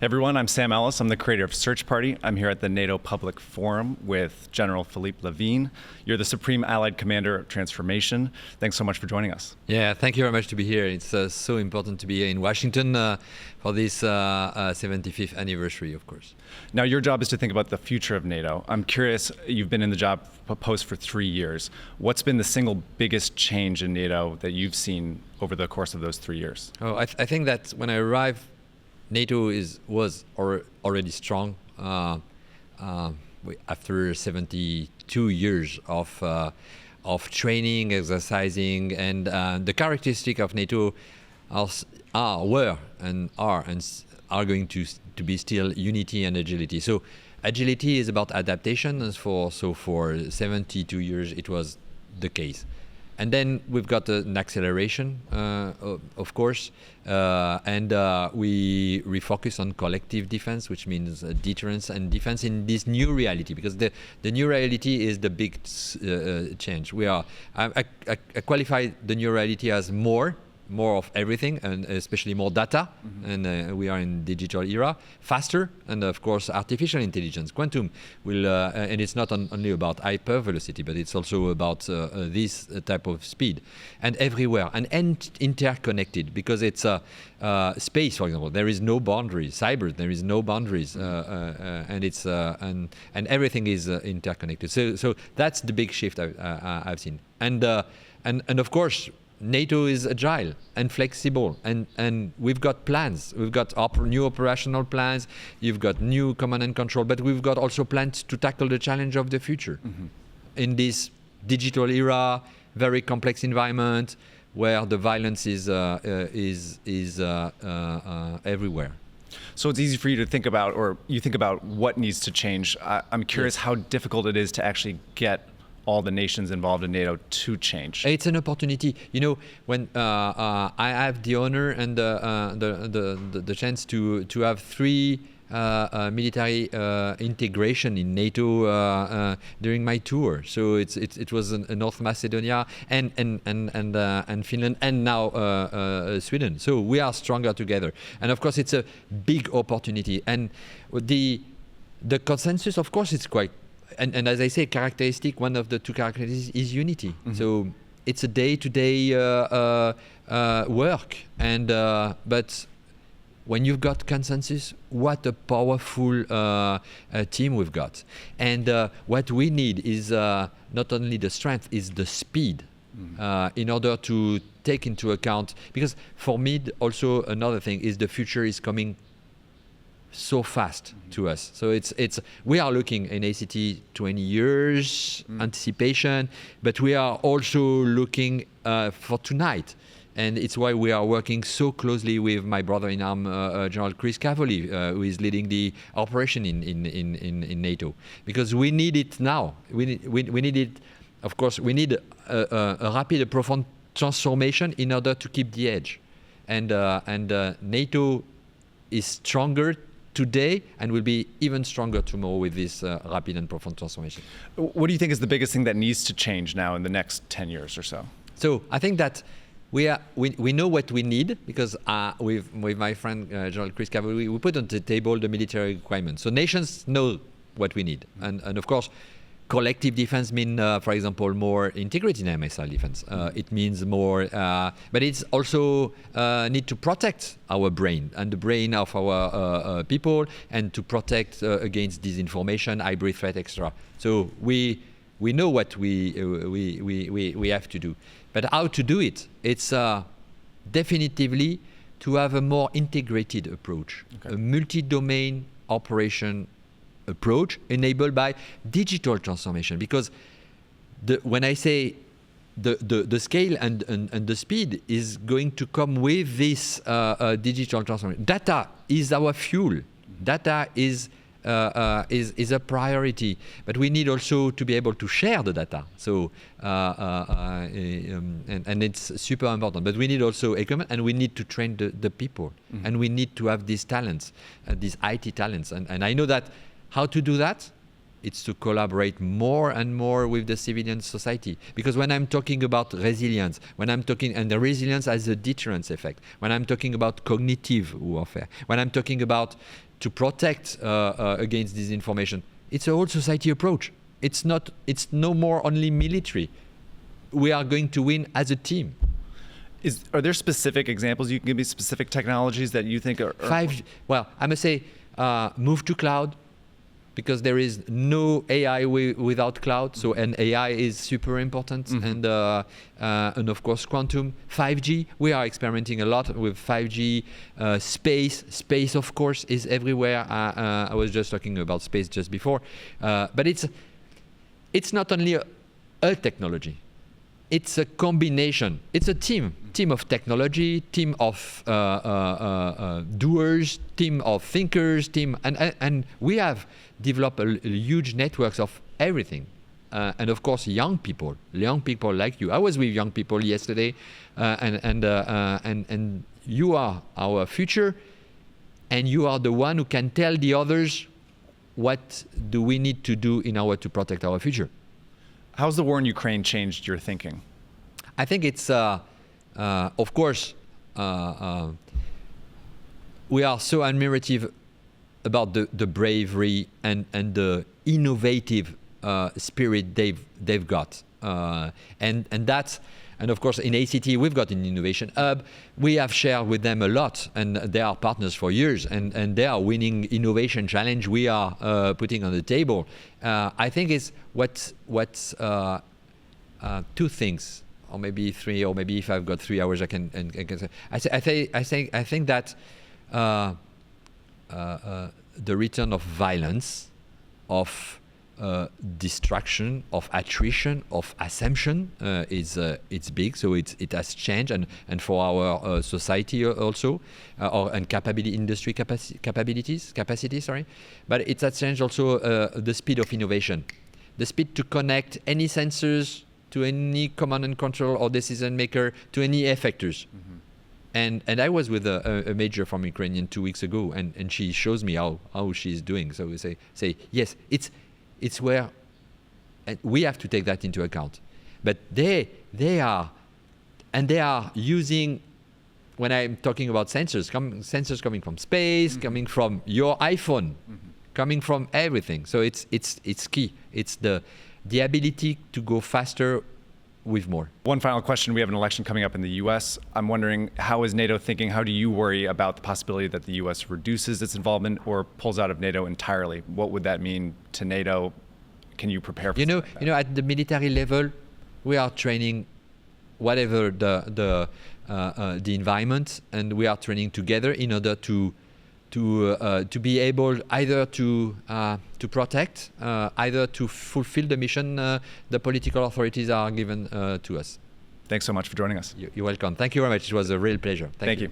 Hey everyone, I'm Sam Ellis. I'm the creator of Search Party. I'm here at the NATO Public Forum with General Philippe Lavigne. You're the Supreme Allied Commander of Transformation. Thanks so much for joining us. Yeah, thank you very much to be here. It's so important to be here in Washington for this 75th anniversary, of course. Now, your job is to think about the future of NATO. I'm curious, you've been in the job post for 3 years. What's been the single biggest change in NATO that you've seen over the course of those 3 years? Oh, I think that when I arrived, NATO was already strong after 72 years of training, exercising, and the characteristic of NATO were and are going to be still unity and agility. So agility is about adaptation, and for 72 years it was the case. And then we've got an acceleration, of course, and we refocus on collective defense, which means deterrence and defense in this new reality, because the new reality is the big change. I qualify the new reality as more of everything, and especially more data, and we are in digital era, faster, and of course artificial intelligence, quantum will, and it's not only about hyper velocity, but it's also about this type of speed, and everywhere, and interconnected, because it's space, for example, there is no boundaries. Cyber, there is no boundaries, and it's and everything is interconnected. So that's the big shift I've seen, and of course, NATO is agile and flexible, and we've got plans. We've got new operational plans. You've got new command and control, but we've got also plans to tackle the challenge of the future in this digital era, very complex environment where the violence is everywhere. So it's easy for you to think about, or you think about what needs to change. I'm curious how difficult it is to actually get all the nations involved in NATO to change. It's an opportunity. You know, when I have the honor and the chance to have 3 military integration in NATO during my tour. So it was in North Macedonia and Finland, and now Sweden. So we are stronger together. And of course, it's a big opportunity. And the consensus, of course, it's quite. And as I say, one of the 2 characteristics is unity. So it's a day-to-day work, and but when you've got consensus, what a powerful team we've got. And what we need is not only the strength, is the speed in order to take into account. Because for me, also another thing is the future is coming so fast to us. So we are looking in ACT 20 years anticipation, but we are also looking for tonight. And it's why we are working so closely with my brother-in-arms, General Chris Cavoli, who is leading the operation in NATO, because we need it now. We need it. Of course, we need a rapid, a profound transformation in order to keep the edge. And NATO is stronger today and will be even stronger tomorrow with this rapid and profound transformation. What do you think is the biggest thing that needs to change now in the next 10 years or so? So I think that we know what we need, because with my friend General Chris Cavoli, we put on the table the military requirements. So nations know what we need, and of course, collective defense means, for example, more integrated missile defense. It means more, but it's also need to protect our brain and the brain of our people, and to protect against disinformation, hybrid threat, etc. So we know what we have to do, but how to do it? It's definitively to have a more integrated approach, a multi-domain operation approach enabled by digital transformation, because when I say the scale and the speed is going to come with this digital transformation. Data is our fuel. Data is a priority, but we need also to be able to share the data. So and it's super important. But we need also equipment, and we need to train the people, and we need to have these talents, these IT talents. And I know that. How to do that? It's to collaborate more and more with the civilian society. Because when I'm talking about resilience, and the resilience has a deterrence effect, when I'm talking about cognitive warfare, when I'm talking about to protect against disinformation. It's a whole society approach. It's no more only military. We are going to win as a team. Are there specific examples you can give me, specific technologies that you think are 5G, well, I must say, move to cloud, because there is no AI without cloud. So, and AI is super important. And of course, quantum. 5G, we are experimenting a lot with 5G. Space, of course, is everywhere. I was just talking about space just before. But it's not only a technology. It's a combination. It's a team of technology, team of doers, team of thinkers, and we have developed a huge networks of everything. And of course, young people like you. I was with young people yesterday, and you are our future, and you are the one who can tell the others what do we need to do in order to protect our future. How's the war in Ukraine changed your thinking? I think it's, of course, we are so admirative about the bravery and the innovative spirit they've got, and of course in ACT we've got an innovation hub. We have shared with them a lot, and they are partners for years, and they are winning innovation challenge we are putting on the table. I think it's what's two things, or maybe three, or maybe if I've got 3 hours I can say. I think that the return of violence, of destruction, of attrition, of assumption it's big. So it has changed, and for our society also, and capacity. Sorry, but it has changed also the speed of innovation, the speed to connect any sensors to any command and control or decision maker to any effectors. And I was with a major from Ukrainian 2 weeks ago, and she shows me how she's doing. So we say yes, it's where, and we have to take that into account. But they are using, when I'm talking about sensors coming from space, coming from your iPhone, coming from everything. So it's key. It's the ability to go faster with more. One final question. We have an election coming up in the U.S. I'm wondering, how is NATO thinking? How do you worry about the possibility that the U.S. reduces its involvement or pulls out of NATO entirely? What would that mean to NATO? Can you prepare for something like that? At the military level, we are training whatever the environment, and we are training together in order to be able either to protect, either to fulfill the mission the political authorities are given to us. Thanks so much for joining us. You're welcome. Thank you very much. It was a real pleasure. Thank you.